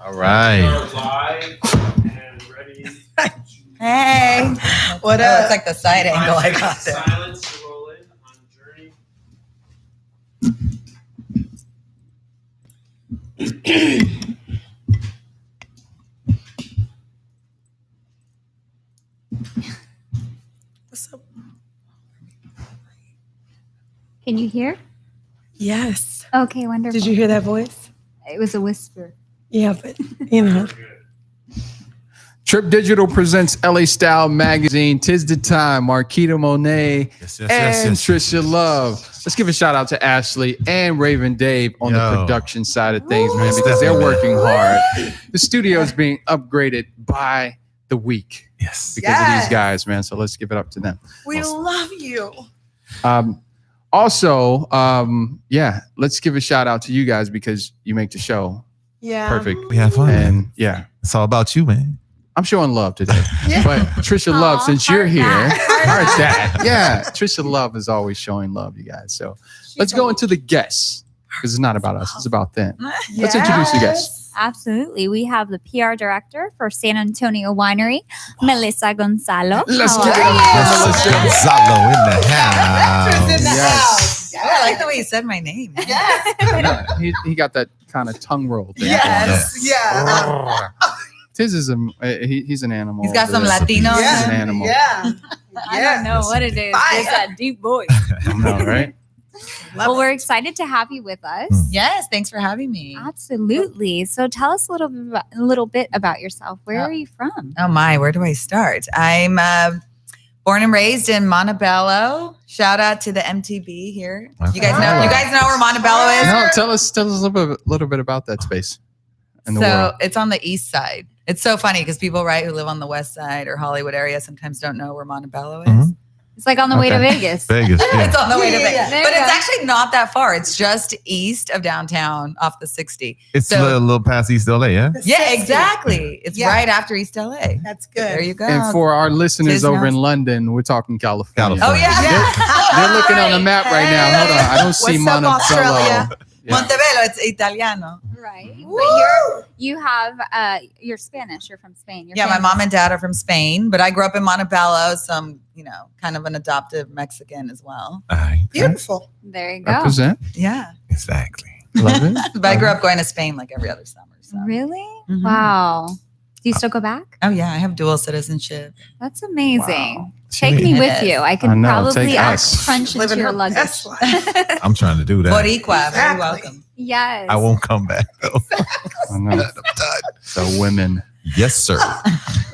All right. Live and ready. Hey, what up? It's like the side angle I got there. Silence to roll in on Journey. What's up? Can you hear? Yes. Okay, wonderful. Did you hear that voice? It was a whisper. Yeah, but you know. Trip Digital presents LA Style Magazine. Tis the time. Marquita Monet and Trisha Love. Let's give a shout out to Ashley and Raven Dave on the production side of things, man, because they're working hard. The studio is being upgraded by the week. Yes. Because of these guys, man. So let's give it up to them. We love you. Also, let's give a shout out to you guys because you make the show Yeah. perfect. We have fun. And Man. yeah, It's all about you, man. I'm showing love today. But Trisha Love, since you're here, heart that. Yeah, Trisha Love is always showing love, you guys. So let's go into the guests because it's not about us, it's about them. Let's introduce the guests. Absolutely. We have the PR director for San Antonio Winery, Melissa Gonzalo. Let's How give it are up you? for Melissa. Gonzalo in the house. Yes. Oh, I like the way you said my name. Yeah, he got that kind of tongue roll thing. Yes. Yeah. Tiz is he's an animal. He's got some Latino. He's an animal. Yeah. I don't know what it is. It's that deep voice. I know, right? Well, we're excited to have you with us. Yes. Thanks for having me. Absolutely. So tell us a little bit about yourself. Where are you from? Oh my, where do I start? I'm born and raised in Montebello. Shout out to the MTB here. You guys know where Montebello is? No, tell us a little bit about that space in the world. It's on the east side. It's so funny because people who live on the west side or Hollywood area sometimes don't know where Montebello is. Mhm. It's like on the way to Vegas. Vegas. Yeah. It's on the way to Vegas. Yeah. But it's actually not that far. It's just east of downtown off the 60. It's So- a little past East LA, yeah? Yeah, exactly. It's Yeah. right after East LA. That's good. There you go. And for our listeners Tiz over in knows. London, we're talking California. Oh, yeah. They're looking on the map right now. Hold on. I don't see What's up, Montebello. Australia? Yeah. Montebello, it's Italiano. Right. Woo! But you have you're Spanish. You're from Spain. Your Yeah, my family- mom and dad are from Spain, but I grew up in Montebello, so I'm, kind of an adoptive Mexican as well. All right. Beautiful. There you go. Represent. Yeah. Exactly. Love it. But I grew up going to Spain like every other summer. So. Really? Mhm. Wow. Do you still go back? Oh, yeah, I have dual citizenship. That's amazing. Wow. Take me It with is. you. I I can know, probably take us. crunch into Living your her luggage. best life. I'm trying to do that. Boricua, very Exactly. welcome. Yes. I won't come back, though. I know. I'm done. So women. Yes, sir.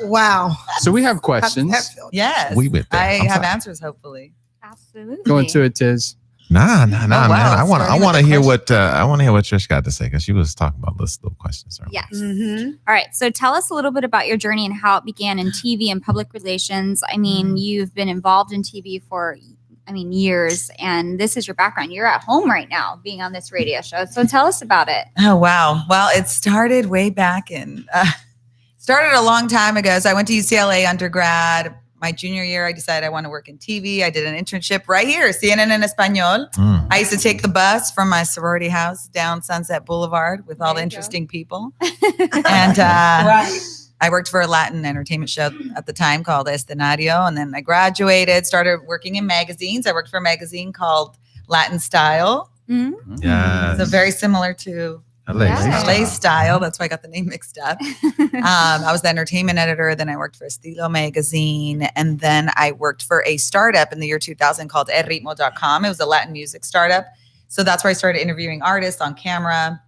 Wow. So we have How's questions. that feel? Yes. We went there. I I'm have sorry. answers, hopefully. Absolutely. Go into it, Tiz. Nah, wow. man. I want Starting with to the hear question. I want to hear what Trish got to say because she was talking about little questions. Earlier. Yes. Mm-hmm. All right. So tell us a little bit about your journey and how it began in TV and public relations. I mean, you've been involved in TV for, years, and this is your background. You're at home right now being on this radio show. So tell us about it. Oh, wow. Well, it started way back started a long time ago. So I went to UCLA undergrad. My junior year, I decided I want to work in TV. I did an internship right here, CNN en Español. Mm. I used to take the bus from my sorority house down Sunset Boulevard with all There the you go. interesting people. And Right. I worked for a Latin entertainment show at the time called Escenario. And then I graduated, started working in magazines. I worked for a magazine called Latin Style. Mhm. Yeah. So very similar to LA. Yeah. LA Style. That's why I got the name mixed up. I was the entertainment editor. Then I worked for Estilo magazine. And then I worked for a startup in the year 2000 called ERritmo.com. It was a Latin music startup. So that's where I started interviewing artists on camera.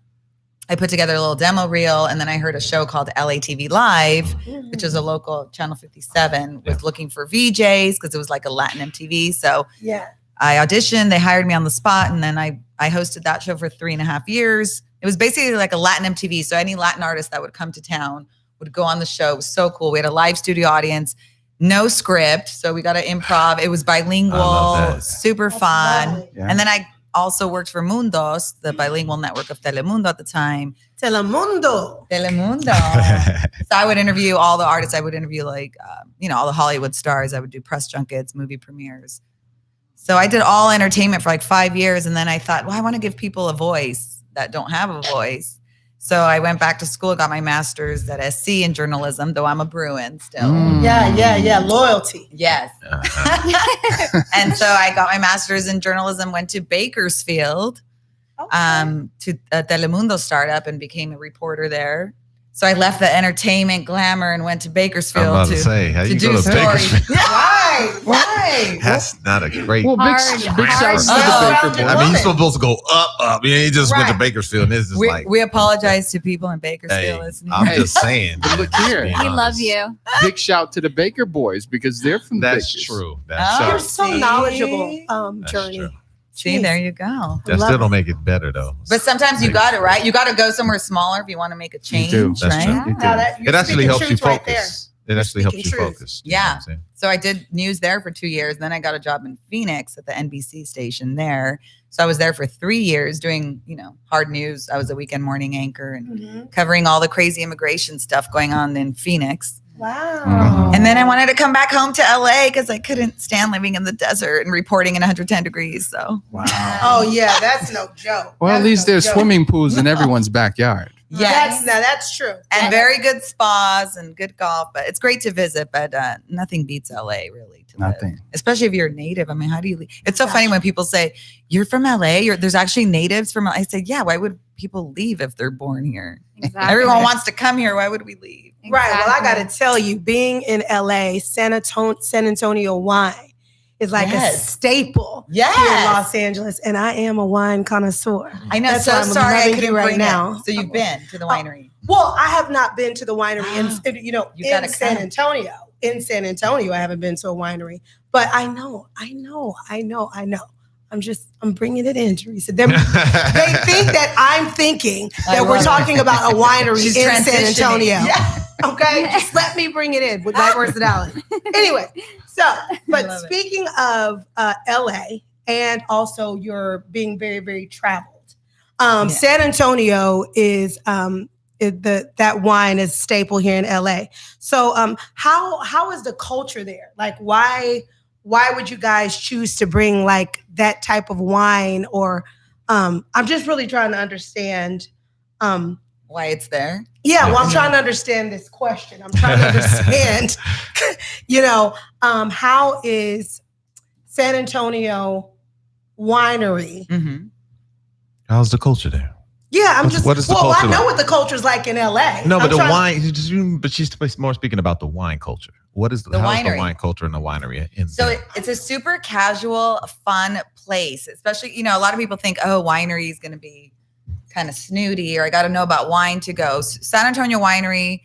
I put together a little demo reel. And then I heard a show called LATV Live, which was a local Channel 57, was looking for VJs because it was like a Latin MTV. So Yeah. I auditioned, they hired me on the spot, and then I hosted that show for 3.5 years. It was basically like a Latin MTV. So any Latin artist that would come to town would go on the show. It was so cool. We had a live studio audience, no script. So we got to improv. It was I love bilingual, that. super That's fun. lovely. Yeah. And then I also worked for Mundos, the bilingual network of Telemundo at the time. Telemundo. Telemundo. So I would interview all the artists. I would interview all the Hollywood stars. I would do press junkets, movie premieres. So I did all entertainment for like 5 years. And then I thought, well, I want to give people a voice that don't have a voice. So I went back to school, got my master's at SC in journalism, though I'm a Bruin still. Yeah. Loyalty. Yes. And so I got my master's in journalism, went to Bakersfield to a Telemundo startup and became a reporter there. So I left the entertainment glamour and went to Bakersfield I'm about to say, how you do go to stories. Bakersfield? Right. That's not a great. Well, big shouts to the Baker boys. I mean, you're supposed to go up. You just went to Bakersfield, and it's just like. We apologize to people in Bakersfield Hey, listening. I'm just saying. man, Look just here. being We love honest. you. Big shout to the Baker boys because they're from That's Bakers. true. Oh. That's You're true. so See? knowledgeable, That's Journey. true. See, there you go. That still don't make it better though. But sometimes you got it, right? You got to go somewhere smaller if you want to make a change, do. That's right? true. You do. Now that you're It actually speaking helps you truth right there. focus. It actually helps you speaking truth. focus. You know what Yeah. I'm saying? So I did news there for 2 years. Then I got a job in Phoenix at the NBC station there. So I was there for 3 years doing, hard news. I was a weekend morning anchor and Mhm. covering all the crazy immigration stuff going on in Phoenix. Wow. And then I wanted to come back home to LA because I couldn't stand living in the desert and reporting in 110 degrees. So Wow. Oh yeah, that's no joke. Well, at That's least no there's joke. swimming pools in everyone's backyard. yes. That's true. And very good spas and good golf. But it's great to visit, but nothing beats LA really to live. Nothing. Especially if you're a native. I mean, how do you leave? It's so funny when people say, you're from LA, there's actually natives from LA. I say, yeah, why would people leave if they're born here? Exactly. Everyone wants to come here. Why would we leave? Right. Well, I got Exactly. to tell you, being in LA, San Antonio wine is like a Yes. staple Yes. here in Los Angeles, and I am a wine connoisseur. I know. That's why So I'm sorry I loving couldn't you right bring now. it. So you've been to the winery. Well, I have not been to the winery in You gotta in San come. Antonio. In San Antonio, I haven't been to a winery, but I know. I'm bringing it in, Teresa. They think that I'm thinking I that we're love talking about a winery She's in San transitioning. Antonio. Yeah. Okay, just let me bring it in with my personality. Anyway, but love it. speaking of LA and also your being very, very traveled, San Antonio is that wine is staple here in LA. So how is the culture there? Like why would you guys choose to bring like that type of wine? Or I'm just really trying to understand. Why it's there? Yeah, well, I'm trying to understand this question. I'm trying to understand, how is San Antonio winery? Mm-hmm. How's the culture there? Yeah, What is the I culture know like? what the culture's like in LA. No, but I'm the trying- wine. But she's more speaking about the wine culture. What is The how's the winery. wine culture in the winery? So it's a super casual, fun place. Especially, a lot of people think, oh, winery is going to be kind of snooty, or I got to know about wine to go. San Antonio Winery,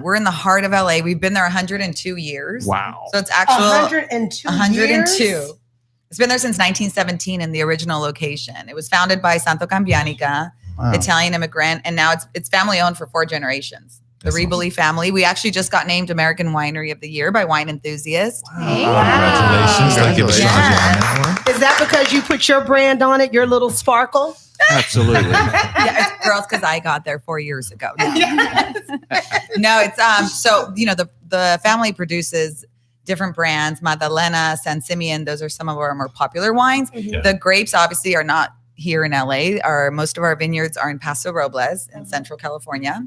we're in the heart of LA. We've been there 102 years. Wow. So it's actual 102 102. years? It's been there since 1917 in the original location. It was founded by Santo Cambianica, Wow. Italian immigrant, and now it's family owned for 4 generations. The That's Riboli family. We actually just got named American Winery of the Year by Wine Enthusiast. Hey. Congratulations. Gotta give a Congratulations. shout out on that one. Is that because you put your brand on it, your little sparkle? Absolutely. Yeah, it's girls, because I got there 4 years ago. No, it's so the family produces different brands. Madalena, San Simeon, those are some of our more popular wines. Yeah. The grapes obviously are not here in LA. Most of our vineyards are in Paso Robles in Central California,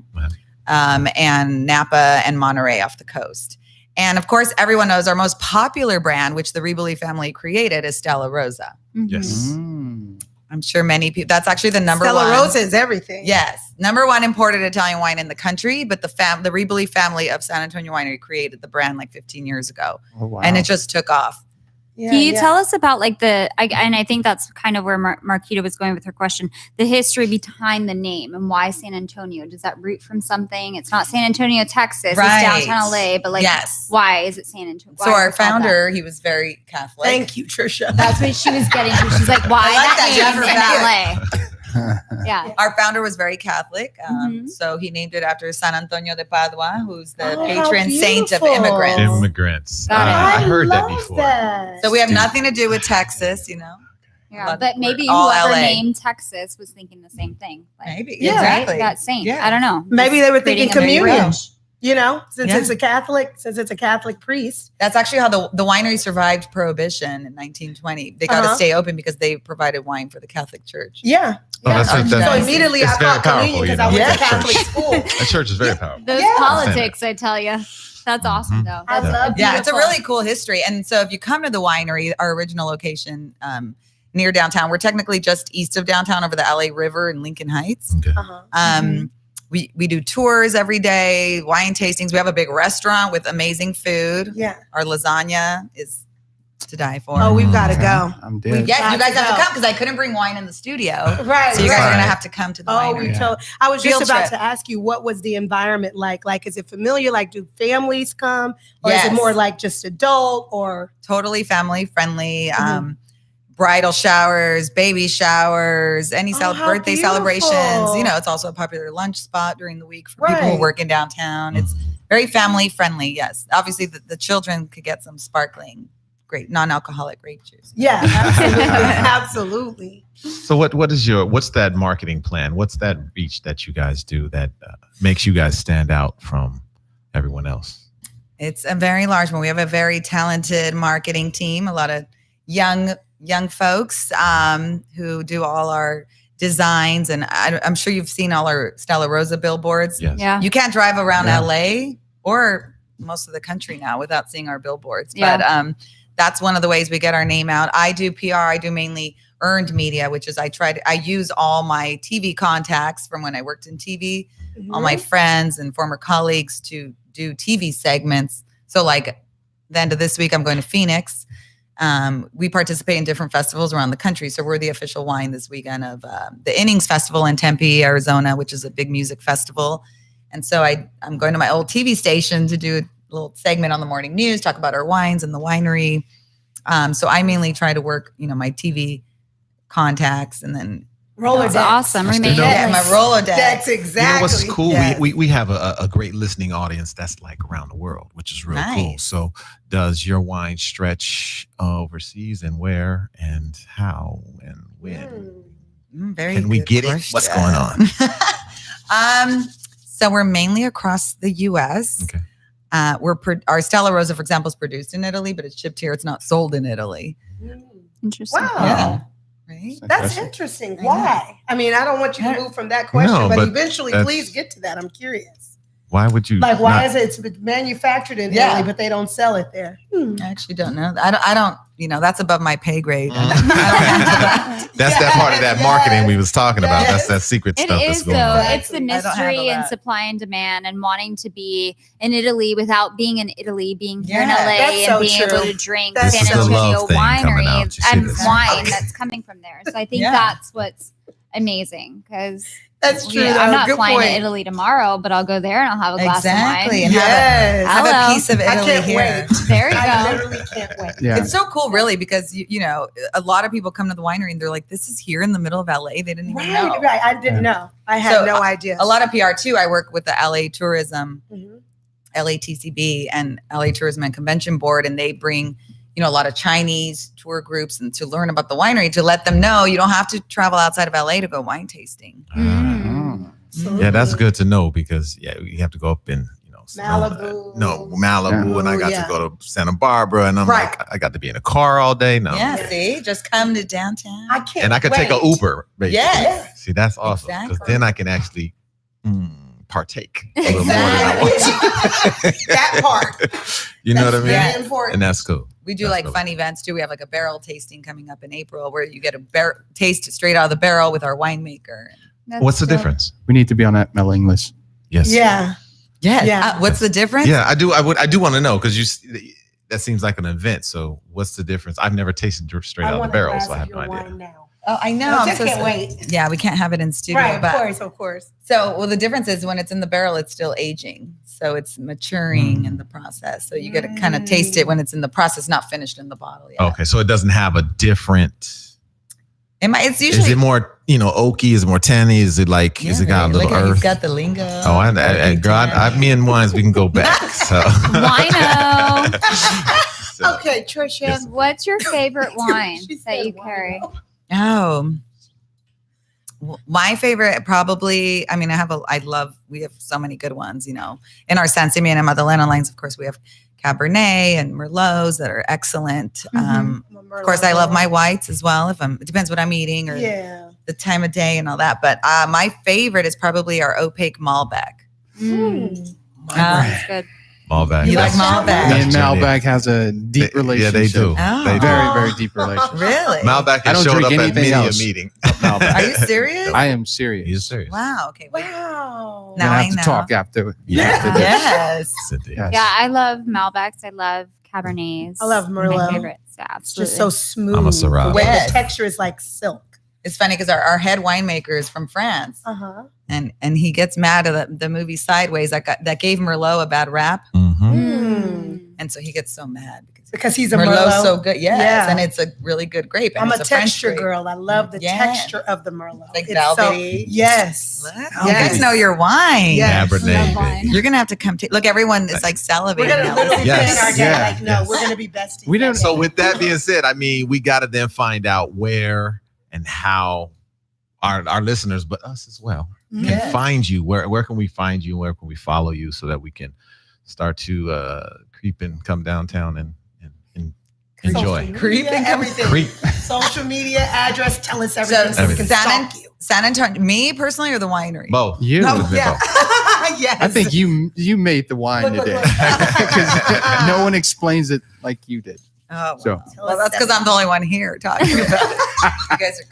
and Napa and Monterey off the coast. And of course, everyone knows our most popular brand, which the Riboli family created, is Stella Rosa. Yes. Mm. I'm sure many people. That's actually the number Stella one. Rosa is everything. Yes, number one imported Italian wine in the country. But the Riboli family of San Antonio Winery created the brand like 15 years ago, Oh, wow. and it just took off. Yeah, Can you yeah. tell us about like and I think that's kind of where Marquita was going with her question, the history behind the name and why San Antonio? Does that root from something? It's not San Antonio, Texas. Right. It's downtown LA, but like, Yes. why is it San Antonio? So our founder, he was very Catholic. Thank you, Trisha. That's what she was getting to. She's like, why I like that that, name in LA? Yeah. Our founder was very Catholic, Mhm. so he named it after San Antonio de Padua, who's the Oh, how patron saint of beautiful. immigrants. Immigrants. Got it. I heard that love before. that. So we have Dude. nothing to do with Texas, Yeah, Love but it. maybe All whoever LA. named Texas was thinking the same thing. Like, Maybe Yeah. exactly. That saint. Yeah. I don't know. Maybe Just they were creating thinking a new communion. road. Since Yeah. it's a Catholic priest. That's actually how the winery survived Prohibition in 1920. They got to stay open because they provided wine for the Catholic Church. Yeah. Oh, yeah. that's So nice. immediately It's I very thought communion powerful, because you I went know, to that Catholic church. school. That church is very powerful. Those Yeah. politics, I tell you. That's awesome, though. I That's love Yeah, it's a beautiful- really cool history. And so if you come to the winery, our original location near downtown, we're technically just east of downtown over the LA River in Lincoln Heights. Okay. Uh-huh. We do tours every day, wine tastings. We have a big restaurant with amazing food. Yeah. Our lasagna is to die for. Oh, we've got to go. I'm dead. Yes, you got guys to have to go. come because I couldn't bring wine in the studio. Right. So you guys are Right. gonna have to come to the winery. Yeah. I was just Field about trip. to ask you, what was the environment like? Like, is it familiar? Like, do families come, or is Yes. it more like just adult? Or Totally family friendly. Mhm. Bridal showers, baby showers, any Oh, how birthday celebrations. beautiful. You know, it's also a popular lunch spot during the week for people who Right. work in downtown. It's very family friendly. Yes, obviously the children could get some sparkling, great non-alcoholic grape juice. yeah, absolutely, absolutely. So what's that marketing plan? What's that reach that you guys do that makes you guys stand out from everyone else? It's a very large one. We have a very talented marketing team, a lot of young folks who do all our designs. And I'm sure you've seen all our Stella Rosa billboards. Yes. Yeah. You can't drive around Yeah. LA or most of the country now without seeing our billboards. Yeah. But that's one of the ways we get our name out. I do PR. I do mainly earned media, which is I use all my TV contacts from when I worked in TV, all my friends and former colleagues to do TV segments. So like the end of this week, I'm going to Phoenix. We participate in different festivals around the country. So we're the official wine this weekend of the Innings Festival in Tempe, Arizona, which is a big music festival. And so I'm going to my old TV station to do a little segment on the morning news, talk about our wines and the winery. So I mainly try to work, my TV contacts and then Rolodex. That's awesome. That's Remain good. yeah, my Rolodex. That's exactly. You know what's cool? Yes. We have a great listening audience that's like around the world, which is real cool. Nice. So does your wine stretch overseas, and where and how and when? Very Can we good get it? question. What's going on? So we're mainly across the U.S. Okay. Our Stella Rosa, for example, is produced in Italy, but it's shipped here. It's not sold in Italy. Interesting. Wow. Yeah. Right. That's interesting. Why? I mean, I don't want you to move from that question, No, but but eventually, that's- please get to that. I'm curious. Why would you? Like, why not- is it it's manufactured in Yeah. Italy, but they don't sell it there? I actually don't know. I don't. That's above my pay grade. That's that part of that marketing we was talking about. Yes. That's that secret It stuff that's is, going though. on. It's the I don't handle mystery and that. supply and demand and wanting to be in Italy without being in Italy, being here in Yeah, LA that's and so being able true. to drink This San is the Antonio love thing coming out. winery You see and this? wine that's coming from there. So I think Yeah. that's what's amazing because That's true. I'm though. not Good flying point. to Italy tomorrow, but I'll go there and I'll have a glass Exactly. of And wine. Yes. have a Hello. piece of I Italy can't here. wait. There you I go. literally can't wait. Yeah. It's so cool, really, because a lot of people come to the winery and they're like, "This is here in the middle of LA." They didn't even know. Right, right. I didn't know. I had So, no idea. A lot of PR too. I work with the LA Tourism, Mhm. LATCB, and LA Tourism and Convention Board, and they bring a lot of Chinese tour groups and to learn about the winery, to let them know you don't have to travel outside of LA to go wine tasting. Mm. Yeah, that's good to know because you have to go up in Malibu. Malibu, and I got Yeah. to go to Santa Barbara, and I'm Right. like, I got to be in a car all day. No, Yeah, see, just come to downtown. I can't. and I could take a wait. Uber. Basically. Yes. See, that's awesome because Exactly. then I can actually partake a little more than I Exactly. want to. That part. You know That's what I mean? Very important. And that's cool. We do That's like really fun events too. We have like a barrel tasting coming up in April where you get a taste straight out of the barrel with our winemaker. That's What's the dope. difference? We need to be on that mailing list. Yes. Yeah. Yes. Yeah. What's the difference? Yeah, I do. I do want to know because that seems like an event. So what's the difference? I've never tasted straight out of the want a barrel, glass so I of have no your idea. wine now. Oh, I know. I I'm just so can't sorry. wait. Yeah, we can't have it in studio. Right, but of course. So, the difference is when it's in the barrel, it's still aging. So it's maturing in the process. So you get to kind of taste it when it's in the process, not finished in the bottle yet. Okay, so it doesn't have a different. It's Is usually it more oaky? Is it more tanny? Is it like? Is it got a little look how earth? you've got the lingo. Oh, and God, me and wines, we can go back. So. Wino. So, Okay, Trisha. Yes. What's your favorite wine She that said you wino. carry? Oh. My favorite probably, I mean, we have so many good ones, in our San Simeon and Madalena lines. Of course, we have Cabernet and Merlots that are excellent. Of course, I love my whites as well. It depends what I'm eating or the time of day and all that. But my favorite is probably our opaque Malbec. That's good. Malbec. You like Malbec? Me and Malbec has a deep relationship. Yeah, they do. Oh. They do. Very, very deep relationship. Really? Malbec I has don't showed drink up at anything many else. a meeting. Are you serious? I am serious. He's serious. Wow. Okay. Wait. Wow. Now We're gonna I have to know. talk after. Yeah. after this. Yes. Yes. Yeah, I love Malbecs. I love Cabernets. I love My Merlot. favorites. Yeah, It's absolutely. just so smooth. I'm a Syrah. The way Yes. the texture is like silk. It's funny because our head winemaker is from France, and he gets mad at the movie Sideways that gave Merlot a bad rap, and so he gets so mad Because he's a Merlot's Merlot. so good. Yes, Yeah. and it's a really good grape. And I'm a it's French texture grape. girl. I love the Yeah. texture of the Merlot. Like It's velvety. yes. What? Yes. You guys know your wine. Yes. Cabernet. Love wine. baby. You're gonna have to come. Look, everyone is like salivating. We're gonna now. literally Yes. plan our day. Yeah. Like, no, Yes. we're gonna be besties. We don't- So with that being said, I mean, we got to then find out where and how our listeners, but us as well, can Yes. find you. Where can we find you? Where can we follow you so that we can start to creep and come downtown and enjoy? Creep and come- everything. Creep. Social media address. Tell us everything so, we Everything. can stalk you. San Antonio, me personally, or the winery? Both. You. No, Both. yeah. Yes. I think you made the wine Look, today look, look. because no one explains it like you did. Oh, So well, that's because I'm the only one here talking about it. You guys are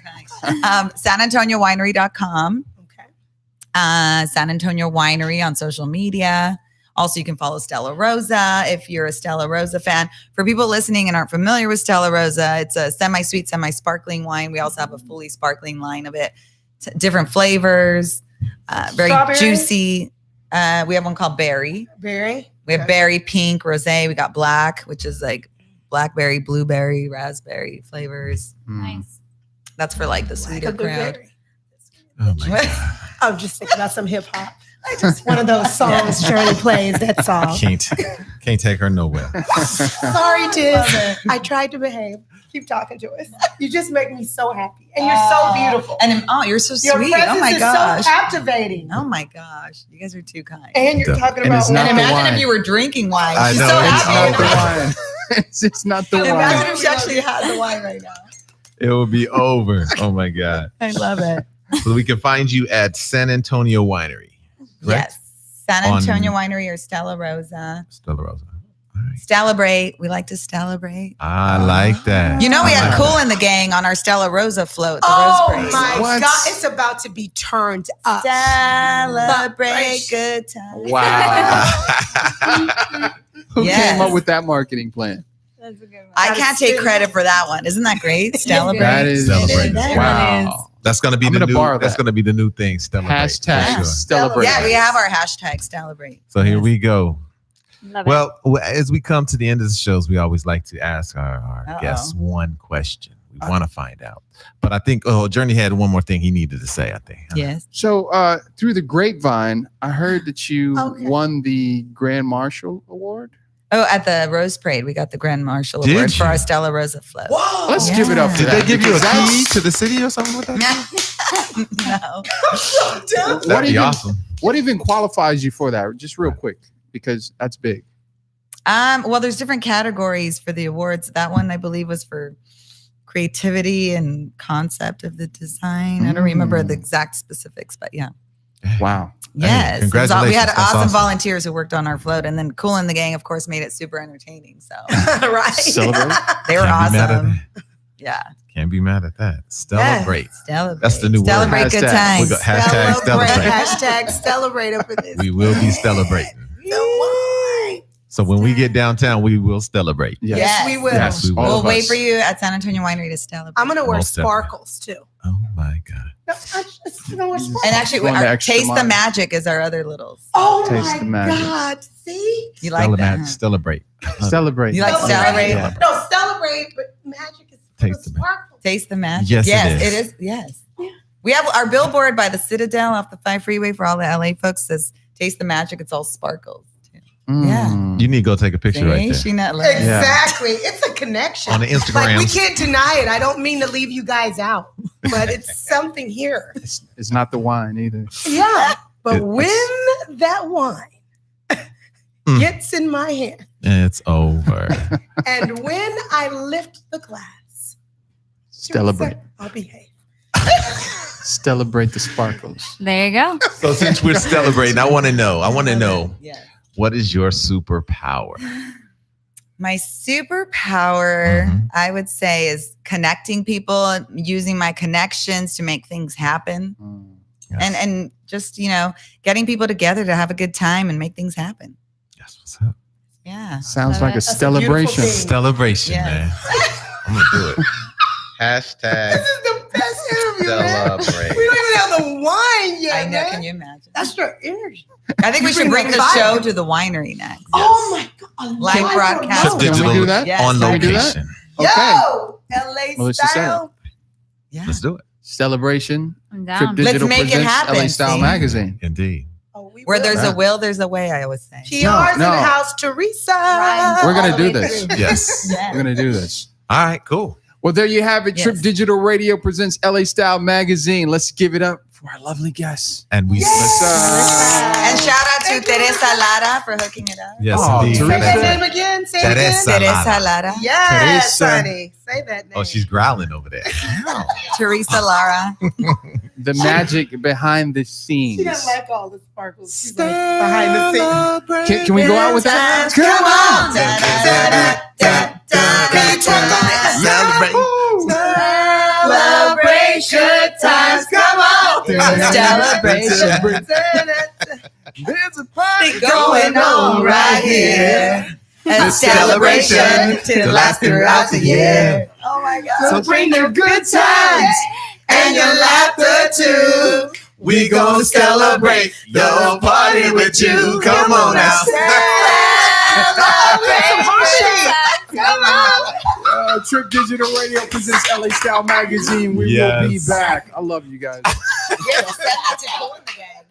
kind. SanAntonioWinery.com. Okay. San Antonio Winery on social media. Also, you can follow Stella Rosa if you're a Stella Rosa fan. For people listening and aren't familiar with Stella Rosa, it's a semi-sweet, semi-sparkling wine. We also have a fully sparkling line of it. Different flavors, very Strawberry? juicy. We have one called Berry. Berry. We have Okay. berry, pink, rosé. We got black, which is like blackberry, blueberry, raspberry flavors. Nice. That's for like the sweeter Like a good crowd. berry. Oh my What? God. I'm just thinking about some hip hop. One of those songs Shirley plays. That song. Can't take her nowhere. Sorry, Tiz. I tried to behave. Keep talking to us. You just make me so happy, and you're so beautiful. And you're so Your sweet. presence Oh my is gosh. so captivating. Oh my gosh. You guys are too kind. And you're talking And about it's not And the imagine wine. if you were drinking wine. I She's know, so it's happy. not the wine. It's not the Imagine wine. if she actually had the wine right now. It will be over. Oh my God. I love it. So we can find you at San Antonio Winery. Right? Yes. San On- Antonio Winery or Stella Rosa. Stella Rosa. All right. Celebrate. We like to celebrate. I like that. You know, we I had like Cool that. in the Gang on our Stella Rosa float. The Oh Rose Parade. my What? God! It's about to be turned up. Celebrate good times. Wow. Who Yes. came up with that marketing plan? That's a good one. I can't take credit for that one. Isn't that great? Celebrate. That is Celebrate. wow. That's gonna be I'm the gonna new. borrow That's that. gonna be the new thing. Celebrate. Hashtag for sure. celebrate. Yeah, we have our hashtag celebrate. So here we go. Love it. Well, as we come to the end of the shows, we always like to ask our Uh-oh. guests one question. We want to find out. But I think, Journey had one more thing he needed to say, I think. Yes. So through the grapevine, I heard that you Okay. won the Grand Marshal Award. Oh, at the Rose Parade, we got the Grand Marshal Did Award for you? our Stella Rosa float. Whoa! Let's give it up for Did that. they give you a because that's- key to the city or something like that? No. What That'd be even- awesome. What even qualifies you for that? Just real quick, because that's big. Well, there's different categories for the awards. That one, I believe, was for creativity and concept of the design. I don't remember the exact specifics, but yeah. Wow. Yes. It was congratulations. we had That's awesome awesome. volunteers who worked on our float, and then Cool in the Gang, of course, made it super entertaining. So Right. Celebrate. they were Can't be mad at awesome. that. Yeah. Can't be mad at that. Celebrate. Celebrate. That's the new word. Celebrate good Hashtag. times. We got hashtag celebrate. Hashtag celebrate up in this. We will be celebrating. Wine. So when we get downtown, we will celebrate. Yes. Yes, we will. Yes, we will. All We'll of wait us. for you at San Antonio Winery to celebrate. I'm gonna wear Most definitely. sparkles too. Oh my God. No, I just gonna wear sparkles. And actually, Going the our extra Taste the mile. Magic is our other little. Oh Taste my the magic. God! See, You like that? huh? Celebrate. Celebrate. You like celebrate? Yeah. No, celebrate, but magic is Taste the magic. sparkles. Taste the Magic. Yes, it yes, is. it is. Yes. We have our billboard by the Citadel off the 5 freeway for all the LA folks says Taste the Magic. It's all sparkles. Too. Mm. You need to go take a picture right See? there. She not learning. Exactly. It's a connection. On the Like we Instagram. can't deny it. I don't mean to leave you guys out. but it's something here. It's not the wine either. Yeah. But It's- when that wine gets in my hand It's over. and when I lift the glass, Celebrate. I'll behave. Celebrate the sparkles. There you go. So since we're celebrating, I want to know, Yes. what is your superpower? My superpower, Mhm. I would say, is connecting people, using my connections to make things happen, Yes. and just getting people together to have a good time and make things happen. Yes, what's up? Yeah. Sounds Love like it. a That's a beautiful celebration. thing. Celebration, Yes. man. I'm gonna do it. Hashtag This is the best interview, man. celebrate. We don't even have the wine yet, I know. man. Can you imagine? That's your energy. I think we You should bring bring the the fire. show to the winery next. Oh my God. Live broadcast. remote. Can we Digital do that? Yes. on Can we do that? location. Okay. Yo, LA Melissa said style. Yeah. Let's do it. Celebration. I'm Trip down. Digital make it presents happen, LA Style see? Magazine. Indeed. Oh, we Where will. there's Yeah. a will, there's a way, I always say. PR's No. in the house, Teresa. Right. We're gonna All the do way this. through. Yes. We're gonna do this. All right, cool. Well, there you have it. Trip Yes. Digital Radio presents LA Style Magazine. Let's give it up for our lovely guests. And we And shout out to Teresa Lara for hooking it up. Yes, Oh, indeed. Say Teresa. that name again. Say it Teresa. again. Teresa Lara. Yes, Teresa. honey. Say that name. Oh, she's growling over there. Teresa Lara. The magic behind the scenes. She doesn't like all the sparkles. She's like behind the scenes. Can we go out with that? Come on. Da, da, da, da, da. Can you twerk on it? Celebrate. Celebration times, come on. Celebration. There's a party Going on right here. A celebration to last throughout the year. Oh my God. So bring the good times and your laughter too. We gonna celebrate your party with you. Come on now. Come on. Trip Digital Radio presents LA Style Magazine. We will be Yes. back. I love you guys. Yeah, 7 to 4 in the game.